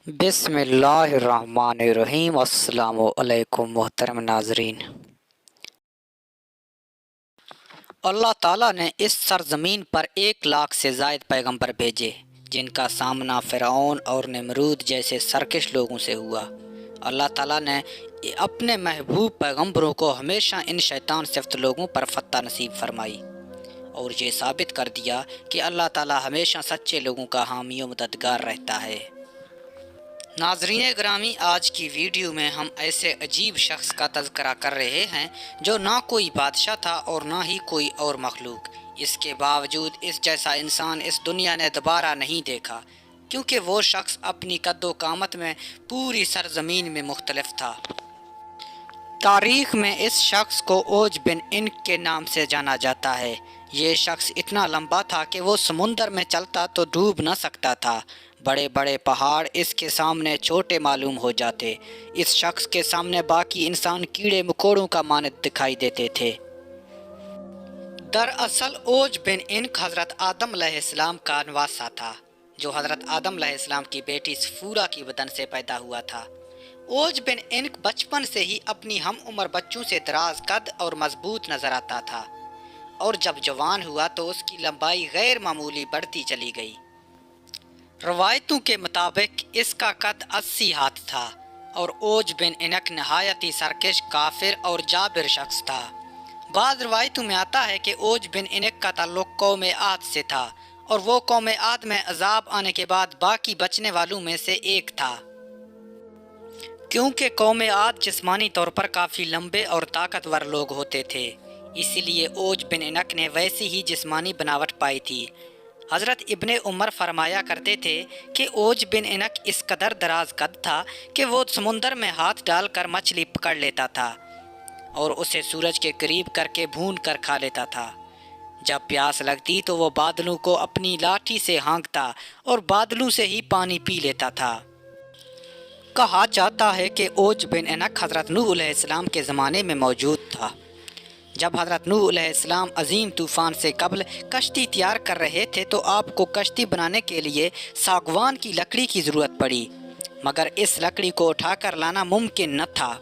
بسم اللہ الرحمن الرحیم۔ السلام علیکم محترم ناظرین۔ اللہ تعالیٰ نے اس سرزمین پر 1,00,000 سے زائد پیغمبر بھیجے جن کا سامنا فرعون اور نمرود جیسے سرکش لوگوں سے ہوا۔ اللہ تعالیٰ نے اپنے محبوب پیغمبروں کو ہمیشہ ان شیطان صفت لوگوں پر فتح نصیب فرمائی اور یہ ثابت کر دیا کہ اللہ تعالیٰ ہمیشہ سچے لوگوں کا حامی و مددگار رہتا ہے۔ ناظرین گرامی، آج کی ویڈیو میں ہم ایسے عجیب شخص کا تذکرہ کر رہے ہیں جو نہ کوئی بادشاہ تھا اور نہ ہی کوئی اور مخلوق۔ اس کے باوجود اس جیسا انسان اس دنیا نے دوبارہ نہیں دیکھا، کیونکہ وہ شخص اپنی قد و قامت میں پوری سرزمین میں مختلف تھا۔ تاریخ میں اس شخص کو اوج بن انک کے نام سے جانا جاتا ہے۔ یہ شخص اتنا لمبا تھا کہ وہ سمندر میں چلتا تو ڈوب نہ سکتا تھا۔ بڑے بڑے پہاڑ اس کے سامنے چھوٹے معلوم ہو جاتے۔ اس شخص کے سامنے باقی انسان کیڑے مکوڑوں کا مانند دکھائی دیتے تھے۔ دراصل اوج بن انک حضرت آدم علیہ السلام کا نواسا تھا، جو حضرت آدم علیہ السلام کی بیٹی سفورہ کی بدن سے پیدا ہوا تھا۔ اوج بن انک بچپن سے ہی اپنی ہم عمر بچوں سے دراز قد اور مضبوط نظر آتا تھا، اور جب جوان ہوا تو اس کی لمبائی غیر معمولی بڑھتی چلی گئی۔ روایتوں کے مطابق اس کا قد 80 ہاتھ تھا، اور اوج بن انک نہایت ہی سرکش، کافر اور جابر شخص تھا۔ بعض روایتوں میں آتا ہے کہ اوج بن انک کا تعلق قوم عاد سے تھا، اور وہ قوم عاد میں عذاب آنے کے بعد باقی بچنے والوں میں سے ایک تھا۔ کیونکہ قوم عاد جسمانی طور پر کافی لمبے اور طاقتور لوگ ہوتے تھے، اسی لیے اوج بن انک نے ویسی ہی جسمانی بناوٹ پائی تھی۔ حضرت ابن عمر فرمایا کرتے تھے کہ اوج بن انک اس قدر دراز قد تھا کہ وہ سمندر میں ہاتھ ڈال کر مچھلی پکڑ لیتا تھا اور اسے سورج کے قریب کر کے بھون کر کھا لیتا تھا۔ جب پیاس لگتی تو وہ بادلوں کو اپنی لاٹھی سے ہانکتا اور بادلوں سے ہی پانی پی لیتا تھا۔ کہا جاتا ہے کہ اوج بن انک حضرت نوح علیہ السلام کے زمانے میں موجود تھا۔ جب حضرت نوح علیہ السلام عظیم طوفان سے قبل کشتی تیار کر رہے تھے تو آپ کو کشتی بنانے کے لیے ساگوان کی لکڑی کی ضرورت پڑی، مگر اس لکڑی کو اٹھا کر لانا ممکن نہ تھا،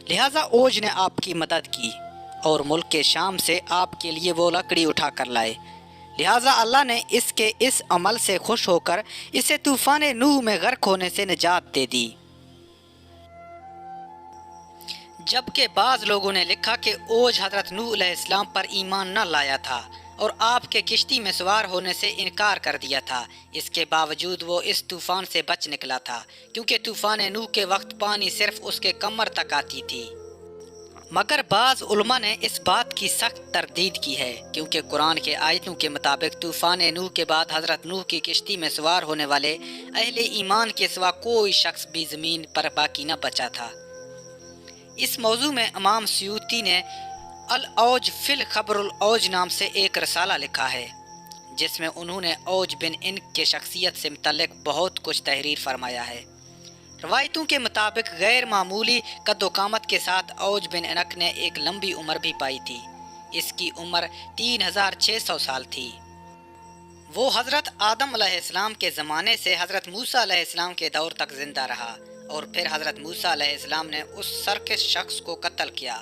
لہٰذا اوج نے آپ کی مدد کی اور ملک کے شام سے آپ کے لیے وہ لکڑی اٹھا کر لائے۔ لہٰذا اللہ نے اس کے اس عمل سے خوش ہو کر اسے طوفان نوح میں غرق ہونے سے نجات دے دی۔ جبکہ بعض لوگوں نے لکھا کہ اوج حضرت نوح علیہ السلام پر ایمان نہ لایا تھا اور آپ کے کشتی میں سوار ہونے سے انکار کر دیا تھا۔ اس کے باوجود وہ اس طوفان سے بچ نکلا تھا، کیونکہ طوفان نوح کے وقت پانی صرف اس کے کمر تک آتی تھی۔ مگر بعض علماء نے اس بات کی سخت تردید کی ہے، کیونکہ قرآن کے آیتوں کے مطابق طوفان نوح کے بعد حضرت نوح کی کشتی میں سوار ہونے والے اہل ایمان کے سوا کوئی شخص بھی زمین پر باقی نہ بچا تھا۔ اس موضوع میں امام سیوطی نے الاوج فی الخبر الاوج نام سے ایک رسالہ لکھا ہے، جس میں انہوں نے اوج بن انک کے شخصیت سے متعلق بہت کچھ تحریر فرمایا ہے۔ روایتوں کے مطابق غیر معمولی قد و قامت کے ساتھ اوج بن انک نے ایک لمبی عمر بھی پائی تھی۔ اس کی عمر 3600 سال تھی۔ وہ حضرت آدم علیہ السلام کے زمانے سے حضرت موسیٰ علیہ السلام کے دور تک زندہ رہا، اور پھر حضرت موسیٰ علیہ السلام نے اس سرکش شخص کو قتل کیا۔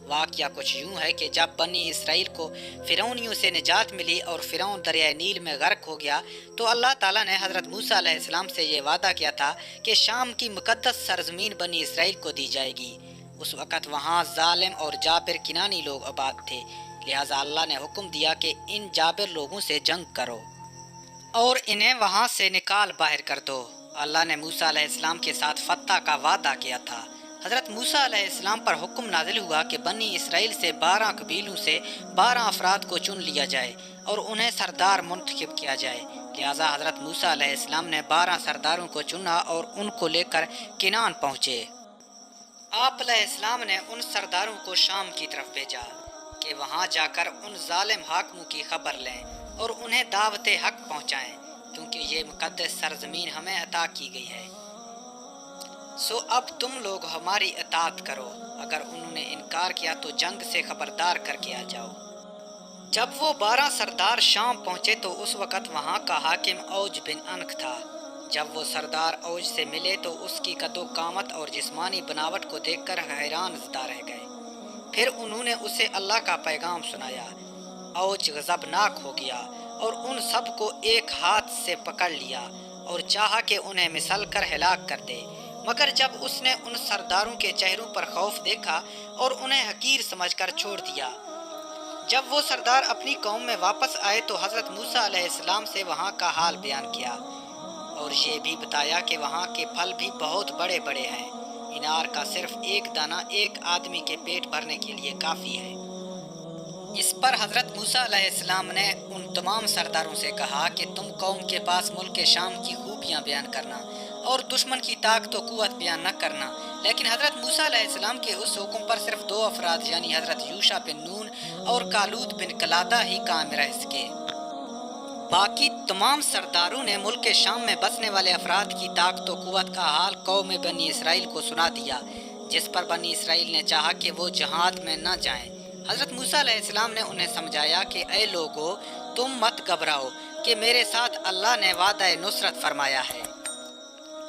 واقعہ کچھ یوں ہے کہ جب بنی اسرائیل کو فرعونیوں سے نجات ملی اور فرعون دریائے نیل میں غرق ہو گیا تو اللہ تعالیٰ نے حضرت موسیٰ علیہ السلام سے یہ وعدہ کیا تھا کہ شام کی مقدس سرزمین بنی اسرائیل کو دی جائے گی۔ اس وقت وہاں ظالم اور جابر کنانی لوگ آباد تھے، لہٰذا اللہ نے حکم دیا کہ ان جابر لوگوں سے جنگ کرو اور انہیں وہاں سے نکال باہر کر دو۔ اللہ نے موسیٰ علیہ السلام کے ساتھ فتح کا وعدہ کیا تھا۔ حضرت موسیٰ علیہ السلام پر حکم نازل ہوا کہ بنی اسرائیل سے 12 قبیلوں سے 12 افراد کو چن لیا جائے اور انہیں سردار منتخب کیا جائے۔ لہٰذا حضرت موسیٰ علیہ السلام نے 12 سرداروں کو چنا اور ان کو لے کر کنعان پہنچے۔ آپ علیہ السلام نے ان سرداروں کو شام کی طرف بھیجا کہ وہاں جا کر ان ظالم حاکموں کی خبر لیں اور انہیں دعوت حق پہنچائیں، کیونکہ یہ مقدس سرزمین ہمیں عطا کی گئی ہے، سو اب تم لوگ ہماری اطاعت کرو۔ اگر انہوں نے انکار کیا تو جنگ سے خبردار کر کے آ جاؤ۔ جب وہ 12 سردار شام پہنچے تو اس وقت وہاں کا حاکم اوج بن انک تھا۔ جب وہ سردار اوج سے ملے تو اس کی قد و قامت اور جسمانی بناوٹ کو دیکھ کر حیران زدہ رہ گئے۔ پھر انہوں نے اسے اللہ کا پیغام سنایا۔ اوج غضبناک ہو گیا اور ان سب کو ایک ہاتھ سے پکڑ لیا اور چاہا کہ انہیں مسل کر ہلاک کر دے، مگر جب اس نے ان سرداروں کے چہروں پر خوف دیکھا اور انہیں حقیر سمجھ کر چھوڑ دیا۔ جب وہ سردار اپنی قوم میں واپس آئے تو حضرت موسیٰ علیہ السلام سے وہاں کا حال بیان کیا اور یہ بھی بتایا کہ وہاں کے پھل بھی بہت بڑے بڑے ہیں۔ انار کا صرف ایک دانہ ایک آدمی کے پیٹ بھرنے کے لیے کافی ہے۔ اس پر حضرت موسیٰ علیہ السلام نے ان تمام سرداروں سے کہا کہ تم قوم کے پاس ملک شام کی خوبیاں بیان کرنا اور دشمن کی طاقت و قوت بیان نہ کرنا، لیکن حضرت موسیٰ علیہ السلام کے اس حکم پر صرف 2 افراد یعنی حضرت یوشع بن نون اور کالود بن قلادہ ہی قائم رہ سکے۔ باقی تمام سرداروں نے ملک شام میں بسنے والے افراد کی طاقت و قوت کا حال قوم بنی اسرائیل کو سنا دیا، جس پر بنی اسرائیل نے چاہا کہ وہ جہاد میں نہ جائیں۔ حضرت موسیٰ علیہ السلام نے انہیں سمجھایا کہ اے لوگو، تم مت گھبراؤ کہ میرے ساتھ اللہ نے وعدہ نصرت فرمایا ہے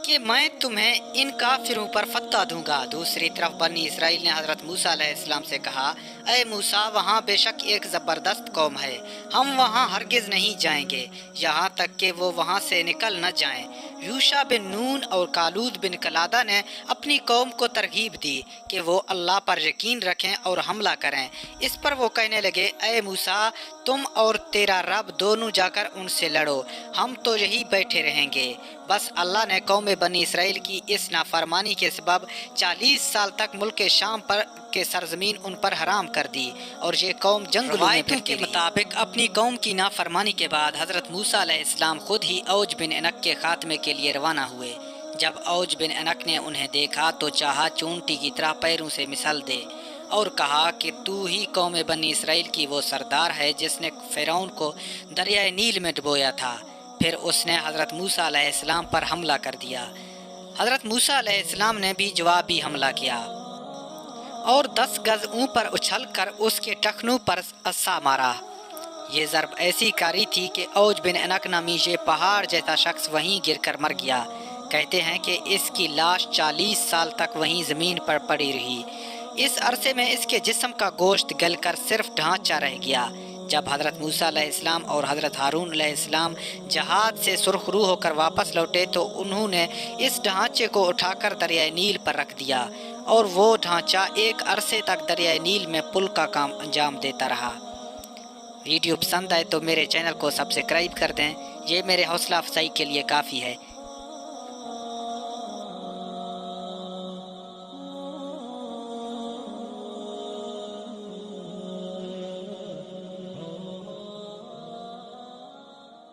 کہ میں تمہیں ان کافروں پر فتح دوں گا۔ دوسری طرف بنی اسرائیل نے حضرت موسیٰ علیہ السلام سے کہا، اے موسیٰ، وہاں بے شک ایک زبردست قوم ہے، ہم وہاں ہرگز نہیں جائیں گے یہاں تک کہ وہ وہاں سے نکل نہ جائیں۔ یوشع بن نون اور کالود بن قلادہ نے اپنی قوم کو ترغیب دی کہ وہ اللہ پر یقین رکھیں اور حملہ کریں۔ اس پر وہ کہنے لگے، اے موسیٰ، تم اور تیرا رب دونوں جا کر ان سے لڑو، ہم تو یہی بیٹھے رہیں گے۔ بس اللہ نے قوم بنی اسرائیل کی اس نافرمانی کے سبب 40 سال تک ملک شام پر کے سرزمین ان پر حرام کر دی اور یہ قوم جنگلوں میں پھرتی رہی۔ کے مطابق اپنی قوم کی نافرمانی کے بعد حضرت موسیٰ علیہ السلام خود ہی اوج بن عنق کے خاتمے کے لیے روانہ ہوئے۔ جب اوج بن عنق نے انہیں دیکھا تو چاہا چونٹی کی طرح پیروں سے مسل دے اور کہا کہ تو ہی قوم بنی اسرائیل کی وہ سردار ہے جس نے فرعون کو دریائے نیل میں ڈبویا تھا۔ پھر اس نے حضرت موسیٰ علیہ السلام پر حملہ کر دیا۔ حضرت موسیٰ علیہ السلام نے بھی جوابی حملہ کیا اور 10 گز اوپر اچھل کر اس کے ٹخنوں پر عصا مارا۔ یہ ضرب ایسی کاری تھی کہ اوج بن عنق نامی یہ پہاڑ جیسا شخص وہیں گر کر مر گیا۔ کہتے ہیں کہ اس کی لاش 40 سال تک وہیں زمین پر پڑی رہی۔ اس عرصے میں اس کے جسم کا گوشت گل کر صرف ڈھانچہ رہ گیا۔ جب حضرت موسیٰ علیہ السلام اور حضرت ہارون علیہ السلام جہاد سے سرخ رو ہو کر واپس لوٹے تو انہوں نے اس ڈھانچے کو اٹھا کر دریائے نیل پر رکھ دیا اور وہ ڈھانچہ ایک عرصے تک دریائے نیل میں پل کا کام انجام دیتا رہا۔ ویڈیو پسند آئے تو میرے چینل کو سبسکرائب کر دیں، یہ میرے حوصلہ افزائی کے لیے کافی ہے۔